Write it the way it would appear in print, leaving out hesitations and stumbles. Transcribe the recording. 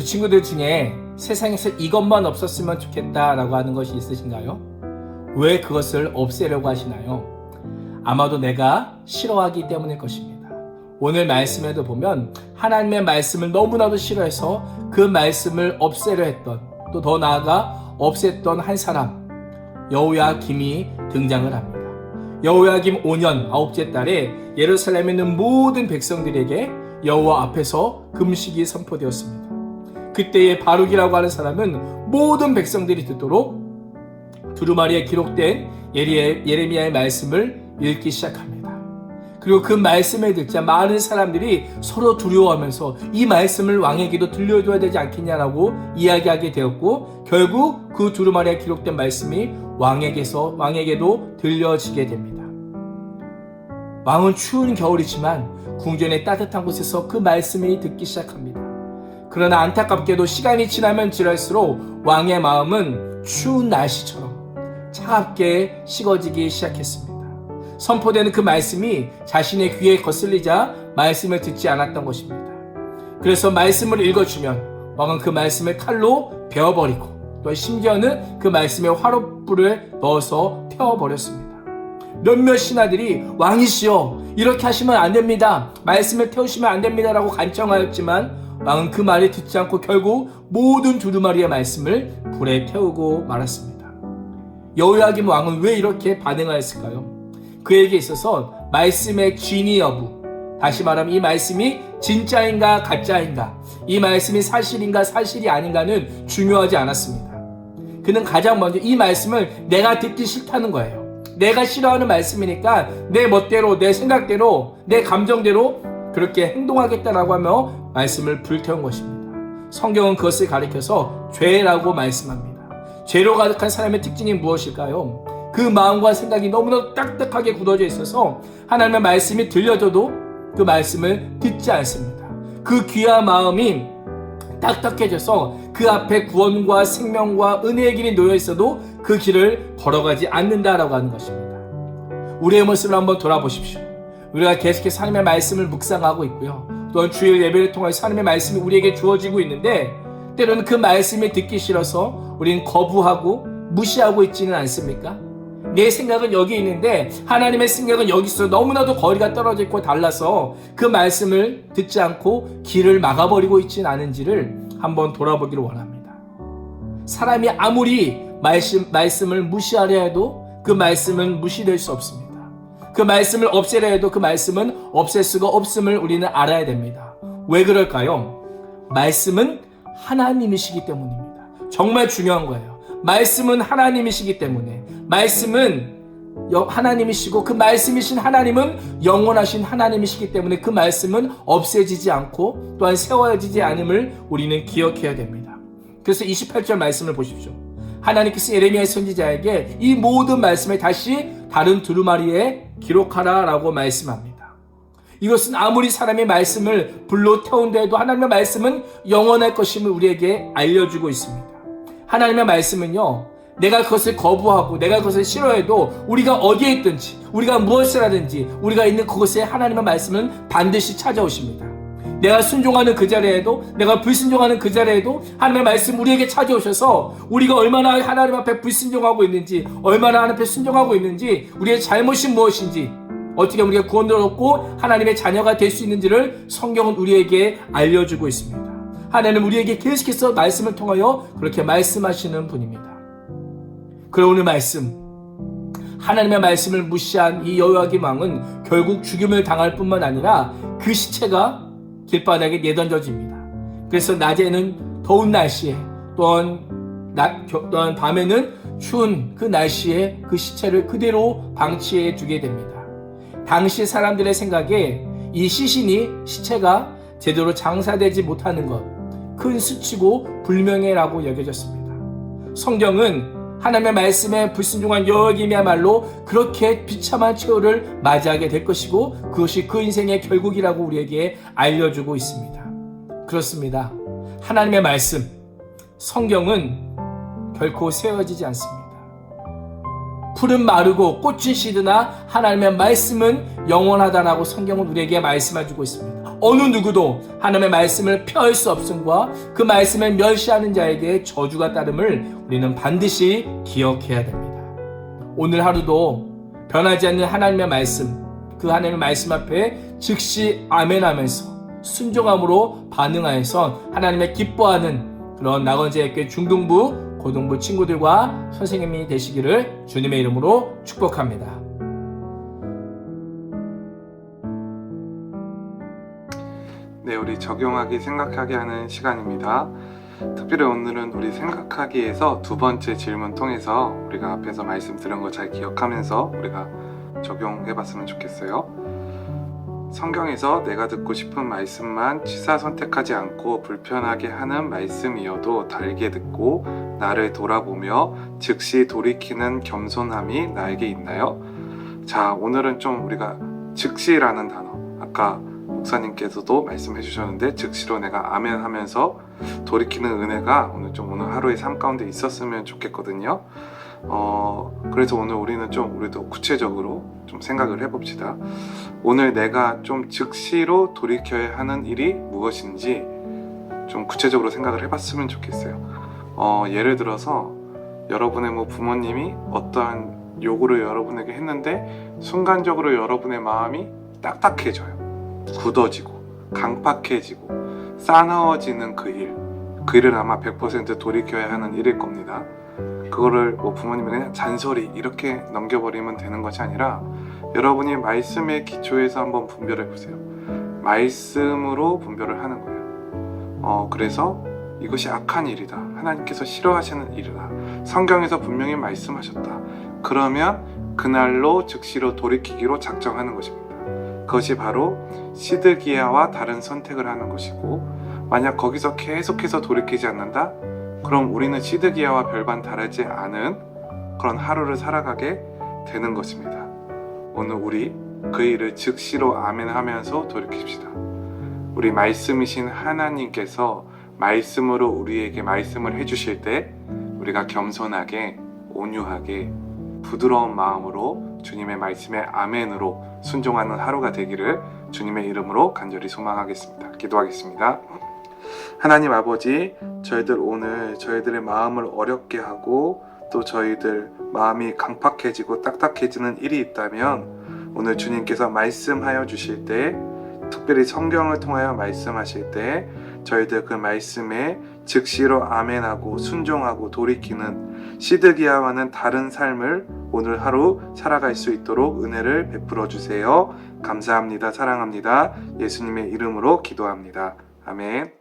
우리 친구들 중에 세상에서 이것만 없었으면 좋겠다라고 하는 것이 있으신가요? 왜 그것을 없애려고 하시나요? 아마도 내가 싫어하기 때문일 것입니다. 오늘 말씀에도 보면 하나님의 말씀을 너무나도 싫어해서 그 말씀을 없애려 했던, 또 더 나아가 없앴던 한 사람, 여호야김이 등장을 합니다. 여호야김 5년 9째 달에 예루살렘에 있는 모든 백성들에게 여호와 앞에서 금식이 선포되었습니다. 그때의 바룩이라고 하는 사람은 모든 백성들이 듣도록 두루마리에 기록된 예레미야의 말씀을 읽기 시작합니다. 그리고 그 말씀을 듣자 많은 사람들이 서로 두려워하면서 이 말씀을 왕에게도 들려줘야 되지 않겠냐라고 이야기하게 되었고, 결국 그 두루마리에 기록된 말씀이 왕에게도 들려지게 됩니다. 왕은 추운 겨울이지만 궁전의 따뜻한 곳에서 그 말씀이 듣기 시작합니다. 그러나 안타깝게도 시간이 지나면 지날수록 왕의 마음은 추운 날씨처럼 차갑게 식어지기 시작했습니다. 선포되는 그 말씀이 자신의 귀에 거슬리자 말씀을 듣지 않았던 것입니다. 그래서 말씀을 읽어주면 왕은 그 말씀을 칼로 베어버리고, 또 심지어는 그 말씀에 화롯불을 넣어서 태워버렸습니다. 몇몇 신하들이 왕이시여, 이렇게 하시면 안 됩니다, 말씀을 태우시면 안 됩니다 라고 간청하였지만 왕은 그 말을 듣지 않고 결국 모든 두루마리의 말씀을 불에 태우고 말았습니다. 여호야김 왕은 왜 이렇게 반응하였을까요? 그에게 있어서 말씀의 진위 여부, 다시 말하면 이 말씀이 진짜인가 가짜인가, 이 말씀이 사실인가 사실이 아닌가는 중요하지 않았습니다. 그는 가장 먼저 이 말씀을 내가 듣기 싫다는 거예요. 내가 싫어하는 말씀이니까 내 멋대로, 내 생각대로, 내 감정대로 그렇게 행동하겠다라고 하며 말씀을 불태운 것입니다. 성경은 그것을 가리켜서 죄라고 말씀합니다. 죄로 가득한 사람의 특징이 무엇일까요? 그 마음과 생각이 너무나 딱딱하게 굳어져 있어서 하나님의 말씀이 들려줘도 그 말씀을 듣지 않습니다. 그 귀와 마음이 딱딱해져서 그 앞에 구원과 생명과 은혜의 길이 놓여 있어도 그 길을 걸어가지 않는다라고 하는 것입니다. 우리의 모습을 한번 돌아보십시오. 우리가 계속해서 하나님의 말씀을 묵상하고 있고요, 또한 주일 예배를 통해서 하나님의 말씀이 우리에게 주어지고 있는데, 때로는 그 말씀이 듣기 싫어서 우리는 거부하고 무시하고 있지는 않습니까? 내 생각은 여기 있는데 하나님의 생각은 여기서 너무나도 거리가 떨어져 있고 달라서 그 말씀을 듣지 않고 길을 막아버리고 있지는 않은지를 한번 돌아보기를 원합니다. 사람이 아무리 말씀을 무시하려 해도 그 말씀은 무시될 수 없습니다. 그 말씀을 없애려 해도 그 말씀은 없앨 수가 없음을 우리는 알아야 됩니다. 왜 그럴까요? 말씀은 하나님이시기 때문입니다. 정말 중요한 거예요. 말씀은 하나님이시기 때문에, 말씀은 하나님이시고 그 말씀이신 하나님은 영원하신 하나님이시기 때문에 그 말씀은 없애지지 않고 또한 세워지지 않음을 우리는 기억해야 됩니다. 그래서 28절 말씀을 보십시오. 하나님께서 예레미야 선지자에게 이 모든 말씀을 다시 다른 두루마리에 기록하라 라고 말씀합니다. 이것은 아무리 사람의 말씀을 불로 태운다 해도 하나님의 말씀은 영원할 것임을 우리에게 알려주고 있습니다. 하나님의 말씀은요, 내가 그것을 거부하고 내가 그것을 싫어해도 우리가 어디에 있든지, 우리가 무엇을 하든지 우리가 있는 그곳에 하나님의 말씀은 반드시 찾아오십니다. 내가 순종하는 그 자리에도, 내가 불순종하는 그 자리에도 하나님의 말씀 우리에게 찾아오셔서 우리가 얼마나 하나님 앞에 불순종하고 있는지, 얼마나 하나님 앞에 순종하고 있는지, 우리의 잘못이 무엇인지, 어떻게 우리가 구원을 얻고 하나님의 자녀가 될 수 있는지를 성경은 우리에게 알려주고 있습니다. 하나님은 우리에게 계속해서 말씀을 통하여 그렇게 말씀하시는 분입니다. 그럼 오늘 말씀, 하나님의 말씀을 무시한 이 여호야김 왕은 결국 죽임을 당할 뿐만 아니라 그 시체가 길바닥에 내던져집니다. 그래서 낮에는 더운 날씨에, 또한 밤에는 추운 그 날씨에 그 시체를 그대로 방치해 두게 됩니다. 당시 사람들의 생각에 이 시체가 제대로 장사되지 못하는 것, 큰 수치고 불명예라고 여겨졌습니다. 성경은 하나님의 말씀에 불순종한 여호야김이야말로 그렇게 비참한 최후를 맞이하게 될 것이고 그것이 그 인생의 결국이라고 우리에게 알려주고 있습니다. 그렇습니다. 하나님의 말씀, 성경은 결코 세워지지 않습니다. 풀은 마르고 꽃은 시드나 하나님의 말씀은 영원하다라고 성경은 우리에게 말씀해주고 있습니다. 어느 누구도 하나님의 말씀을 펴할 수 없음과 그 말씀을 멸시하는 자에게 저주가 따름을 우리는 반드시 기억해야 됩니다. 오늘 하루도 변하지 않는 하나님의 말씀, 그 하나님의 말씀 앞에 즉시 아멘하면서 순종함으로 반응하여서 하나님의 기뻐하는 그런 나건제학교 중등부, 고등부 친구들과 선생님이 되시기를 주님의 이름으로 축복합니다. 네, 우리 적용하기, 생각하기 하는 시간입니다. 특별히 오늘은 우리 생각하기에서 두 번째 질문 통해서 우리가 앞에서 말씀 들은 거 잘 기억하면서 우리가 적용해봤으면 좋겠어요. 성경에서 내가 듣고 싶은 말씀만 취사 선택하지 않고 불편하게 하는 말씀이어도 달게 듣고 나를 돌아보며 즉시 돌이키는 겸손함이 나에게 있나요? 자, 오늘은 좀 우리가 즉시라는 단어, 아까 목사님께서도 말씀해 주셨는데 즉시로 내가 아멘 하면서 돌이키는 은혜가 오늘 하루의 삶 가운데 있었으면 좋겠거든요. 그래서 오늘 우리는 좀 우리도 구체적으로 좀 생각을 해봅시다. 오늘 내가 좀 즉시로 돌이켜야 하는 일이 무엇인지 좀 구체적으로 생각을 해봤으면 좋겠어요. 예를 들어서 여러분의 부모님이 어떠한 요구를 여러분에게 했는데 순간적으로 여러분의 마음이 딱딱해져요. 굳어지고 강팍해지고 싸나워지는 그 일은 아마 100% 돌이켜야 하는 일일 겁니다. 그거를 부모님이 그냥 잔소리 이렇게 넘겨버리면 되는 것이 아니라 여러분이 말씀의 기초에서 한번 분별해 보세요. 말씀으로 분별을 하는 거예요. 그래서 이것이 악한 일이다, 하나님께서 싫어하시는 일이다, 성경에서 분명히 말씀하셨다, 그러면 그날로 즉시로 돌이키기로 작정하는 것입니다. 그것이 바로 시드기야와 다른 선택을 하는 것이고, 만약 거기서 계속해서 돌이키지 않는다? 그럼 우리는 시드기야와 별반 다르지 않은 그런 하루를 살아가게 되는 것입니다. 오늘 우리 그 일을 즉시로 아멘하면서 돌이킵시다. 우리 말씀이신 하나님께서 말씀으로 우리에게 말씀을 해주실 때 우리가 겸손하게, 온유하게, 부드러운 마음으로 주님의 말씀에 아멘으로 순종하는 하루가 되기를 주님의 이름으로 간절히 소망하겠습니다. 기도하겠습니다. 하나님 아버지, 저희들 오늘 저희들의 마음을 어렵게 하고 또 저희들 마음이 강팍해지고 딱딱해지는 일이 있다면 오늘 주님께서 말씀하여 주실 때, 특별히 성경을 통하여 말씀하실 때 저희들 그 말씀에 즉시로 아멘하고 순종하고 돌이키는 시드기야와는 다른 삶을 오늘 하루 살아갈 수 있도록 은혜를 베풀어 주세요. 감사합니다. 사랑합니다. 예수님의 이름으로 기도합니다. 아멘.